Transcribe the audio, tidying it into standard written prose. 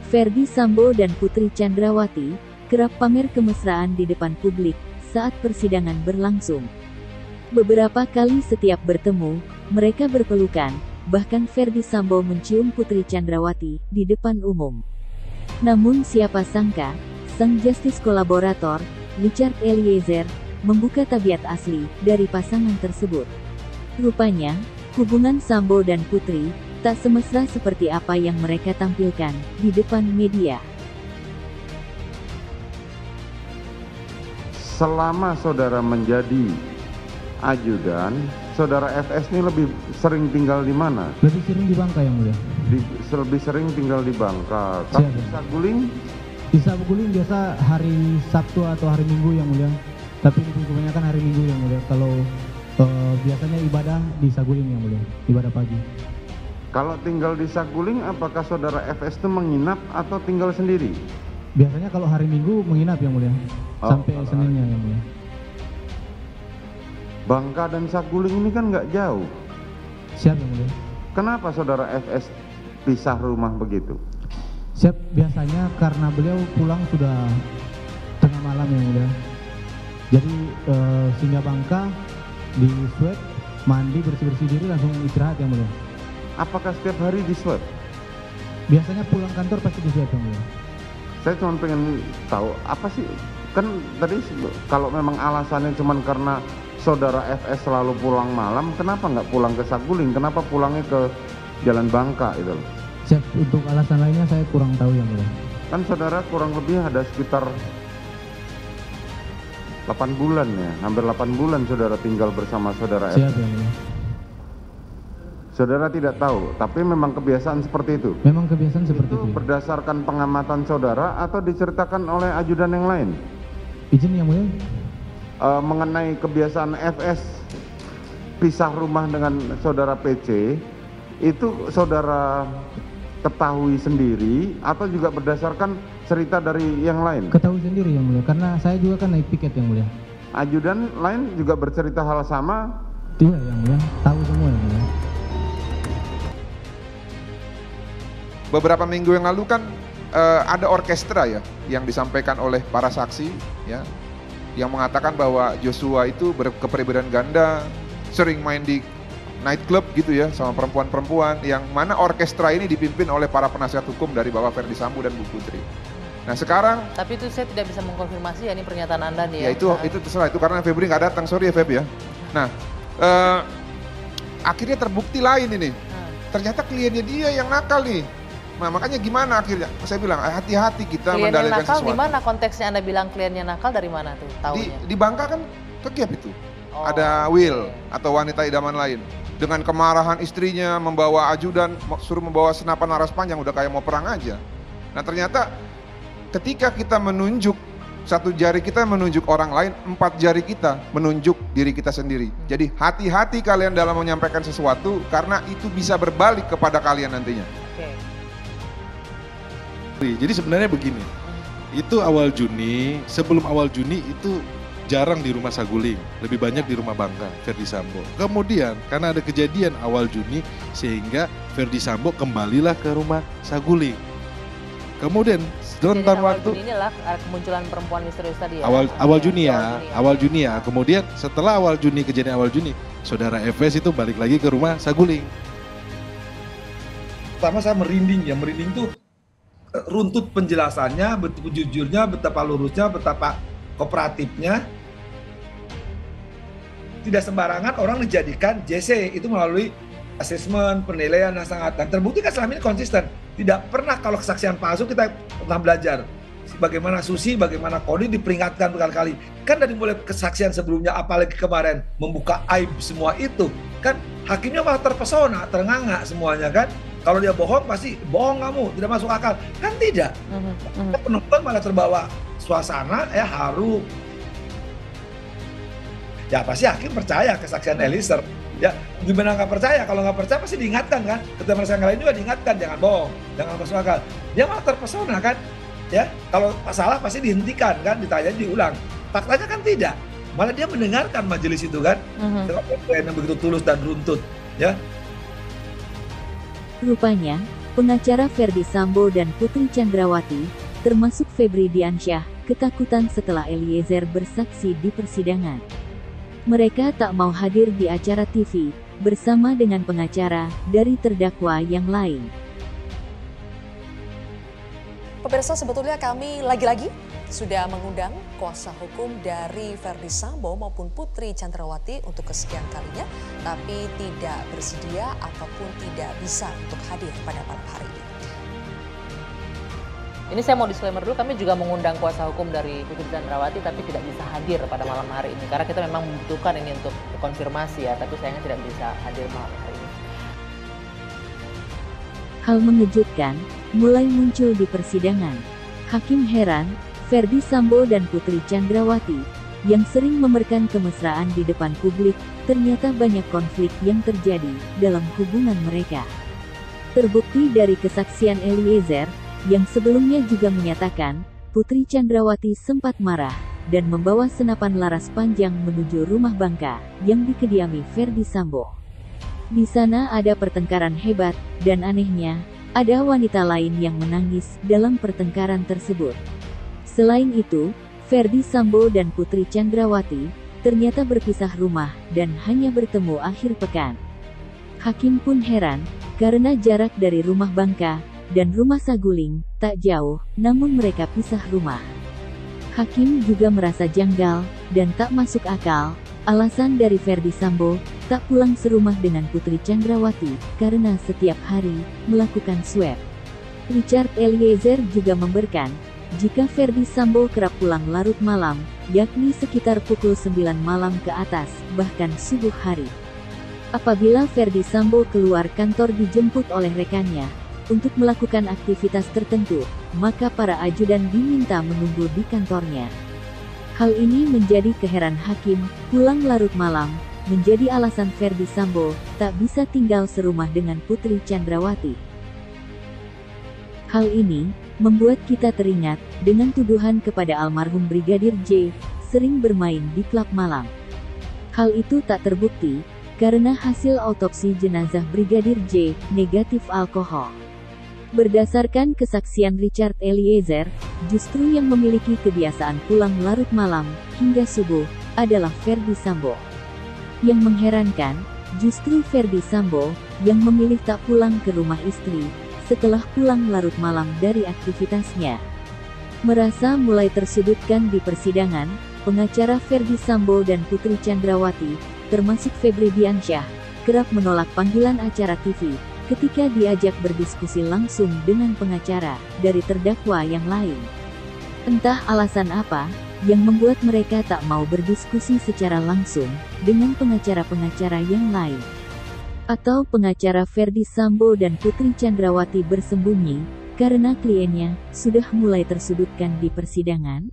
Ferdy Sambo dan Putri Chandrawati kerap pamer kemesraan di depan publik saat persidangan berlangsung. Beberapa kali setiap bertemu, mereka berpelukan, bahkan Ferdy Sambo mencium Putri Chandrawati di depan umum. Namun siapa sangka, sang justice kolaborator, Richard Eliezer, membuka tabiat asli dari pasangan tersebut. Rupanya, hubungan Sambo dan Putri tak semesra seperti apa yang mereka tampilkan di depan media. Selama saudara menjadi ajudan, saudara FS ini lebih sering tinggal di mana? Lebih sering di Bangka yang mulia. Lebih sering tinggal di Bangka. Siap, Tapi Saguling? Di Saguling biasa hari Sabtu atau hari Minggu yang mulia. Tapi kebanyakan hari Minggu yang mulia. Kalau biasanya ibadah di Saguling yang mulia, ibadah pagi. Kalau tinggal di Saguling, apakah saudara FS itu menginap atau tinggal sendiri? Biasanya kalau hari Minggu menginap yang mulia, sampai Seninnya yang mulia. Bangka dan Saguling ini kan nggak jauh. Siap yang mulia. Kenapa saudara FS pisah rumah begitu? Siap, biasanya karena beliau pulang sudah tengah malam yang mulia. Jadi singgah Bangka, di swab, mandi, bersih-bersih diri, langsung istirahat yang mulia. Apakah setiap hari di swab? Biasanya pulang kantor pasti di swab yang mulia. Saya cuma pengen tahu, apa sih, kan tadi kalau memang alasannya cuma karena saudara FS selalu pulang malam, kenapa nggak pulang ke Saguling? Kenapa pulangnya ke Jalan Bangka itu? Siap, untuk alasan lainnya saya kurang tahu yang mulia. Kan saudara kurang lebih ada sekitar 8 bulan ya, hampir 8 bulan saudara tinggal bersama saudara FS. Siap yang mulia. Saudara tidak tahu, tapi memang kebiasaan seperti itu? Memang kebiasaan seperti itu. Berdasarkan pengamatan saudara atau diceritakan oleh ajudan yang lain? Izin yang mulia. Mengenai kebiasaan FS pisah rumah dengan saudara PC, itu saudara ketahui sendiri atau juga berdasarkan cerita dari yang lain? Ketahui sendiri yang mulia, karena saya juga kan naik piket yang mulia. Ajudan lain juga bercerita hal sama? Iya yang mulia, tahu semua yang mulia. Beberapa minggu yang lalu kan ada orkestra ya yang disampaikan oleh para saksi ya, yang mengatakan bahwa Joshua itu berkepribadian ganda, sering main di nightclub gitu ya sama perempuan-perempuan, yang mana orkestra ini dipimpin oleh para penasihat hukum dari Bapak Ferdy Sambo dan Bu Putri. Nah sekarang, tapi itu saya tidak bisa mengkonfirmasi ya, ini pernyataan Anda nih ya. Ya itu terserah, itu karena Febri nggak datang, sorry ya Feb ya. Nah akhirnya terbukti lain ini, ternyata kliennya dia yang nakal nih. Nah makanya gimana akhirnya, saya bilang hati-hati kita mendalilkan sesuatu. Kliennya nakal di mana konteksnya Anda bilang kliennya nakal, dari mana tuh tahunya? Di Bangka kan kegiat itu. Ada Will atau wanita idaman lain. Dengan kemarahan istrinya membawa ajudan, suruh membawa senapan laras panjang, udah kayak mau perang aja. Nah ternyata ketika kita menunjuk, satu jari kita menunjuk orang lain, 4 jari kita menunjuk diri kita sendiri. Jadi hati-hati kalian dalam menyampaikan sesuatu, karena itu bisa berbalik kepada kalian nantinya. Jadi sebenarnya begini, itu awal Juni, sebelum awal Juni itu jarang di rumah Saguling, lebih banyak di rumah Bangka, Ferdy Sambo. Kemudian karena ada kejadian awal Juni, sehingga Ferdy Sambo kembalilah ke rumah Saguling. Kemudian rentan waktu ini adalah kemunculan perempuan misterius tadi ya. Awal Juni ya. Kemudian setelah awal Juni, kejadian awal Juni, saudara FS itu balik lagi ke rumah Saguling. Pertama saya merinding tuh runtut penjelasannya, betapa jujurnya, betapa lurusnya, betapa kooperatifnya. Tidak sembarangan orang dijadikan JC itu melalui asesmen, penilaian yang sangat, dan terbukti kan selama ini konsisten. Tidak pernah kalau kesaksian palsu kita pernah belajar. Bagaimana Susi, bagaimana Kodi diperingatkan berkali-kali. Kan dari mulai kesaksian sebelumnya, apalagi kemarin membuka aib semua itu, kan hakimnya malah terpesona, ternganga semuanya kan. Kalau dia bohong pasti bohong kamu, tidak masuk akal. Kan tidak. Penonton malah terbawa suasana ya haru. Ya pasti hakim percaya kesaksian Eliezer. Ya gimana nggak percaya? Kalau nggak percaya pasti diingatkan kan. Ketika mereka yang lain juga diingatkan, jangan bohong, jangan masuk akal. Dia malah terpesona kan. Ya kalau salah pasti dihentikan kan, ditanya diulang. Faktanya kan tidak. Malah dia mendengarkan majelis itu kan. Dengan yang begitu tulus dan runtut. Ya. Rupanya, pengacara Ferdi Sambo dan Putri Chandrawati, termasuk Febri Diansyah, ketakutan setelah Eliezer bersaksi di persidangan. Mereka tak mau hadir di acara TV, bersama dengan pengacara dari terdakwa yang lain. Pemirsa, sebetulnya kami lagi-lagi sudah mengundang kuasa hukum dari Ferdi Sambo maupun Putri Chandrawati untuk kesekian kalinya, tapi tidak bersedia ataupun tidak bisa untuk hadir pada malam hari ini. Ini saya mau disclaimer dulu, kami juga mengundang kuasa hukum dari Putri Chandrawati tapi tidak bisa hadir pada malam hari ini. Karena kita memang membutuhkan ini untuk konfirmasi ya, tapi sayangnya tidak bisa hadir malam hari ini. Hal mengejutkan mulai muncul di persidangan. Hakim heran, Ferdi Sambo dan Putri Chandrawati, yang sering memerankan kemesraan di depan publik, ternyata banyak konflik yang terjadi dalam hubungan mereka. Terbukti dari kesaksian Eliezer, yang sebelumnya juga menyatakan, Putri Chandrawati sempat marah, dan membawa senapan laras panjang menuju rumah bangka, yang dikediami Ferdi Sambo. Di sana ada pertengkaran hebat, dan anehnya, ada wanita lain yang menangis dalam pertengkaran tersebut. Selain itu, Ferdi Sambo dan Putri Chandrawati ternyata berpisah rumah dan hanya bertemu akhir pekan. Hakim pun heran, karena jarak dari rumah bangka dan rumah Saguling tak jauh, namun mereka pisah rumah. Hakim juga merasa janggal dan tak masuk akal, alasan dari Ferdi Sambo tak pulang serumah dengan Putri Chandrawati karena setiap hari melakukan swab. Richard Eliezer juga memberkan, jika Ferdi Sambo kerap pulang larut malam, yakni sekitar pukul 9 malam ke atas, bahkan subuh hari. Apabila Ferdi Sambo keluar kantor dijemput oleh rekannya untuk melakukan aktivitas tertentu, maka para ajudan diminta menunggu di kantornya. Hal ini menjadi keheran hakim, pulang larut malam menjadi alasan Ferdi Sambo tak bisa tinggal serumah dengan Putri Chandrawati. Hal ini membuat kita teringat dengan tuduhan kepada almarhum Brigadir J sering bermain di klub malam. Hal itu tak terbukti karena hasil autopsi jenazah Brigadir J negatif alkohol. Berdasarkan kesaksian Richard Eliezer, justru yang memiliki kebiasaan pulang larut malam hingga subuh adalah Ferdi Sambo. Yang mengherankan, justru Ferdi Sambo yang memilih tak pulang ke rumah istri setelah pulang larut malam dari aktivitasnya. Merasa mulai tersudutkan di persidangan, pengacara Ferdi Sambo dan Putri Chandrawati, termasuk Febri Diansyah, kerap menolak panggilan acara TV ketika diajak berdiskusi langsung dengan pengacara dari terdakwa yang lain. Entah alasan apa yang membuat mereka tak mau berdiskusi secara langsung dengan pengacara-pengacara yang lain. Atau pengacara Ferdi Sambo dan Putri Chandrawati bersembunyi karena kliennya sudah mulai tersudutkan di persidangan?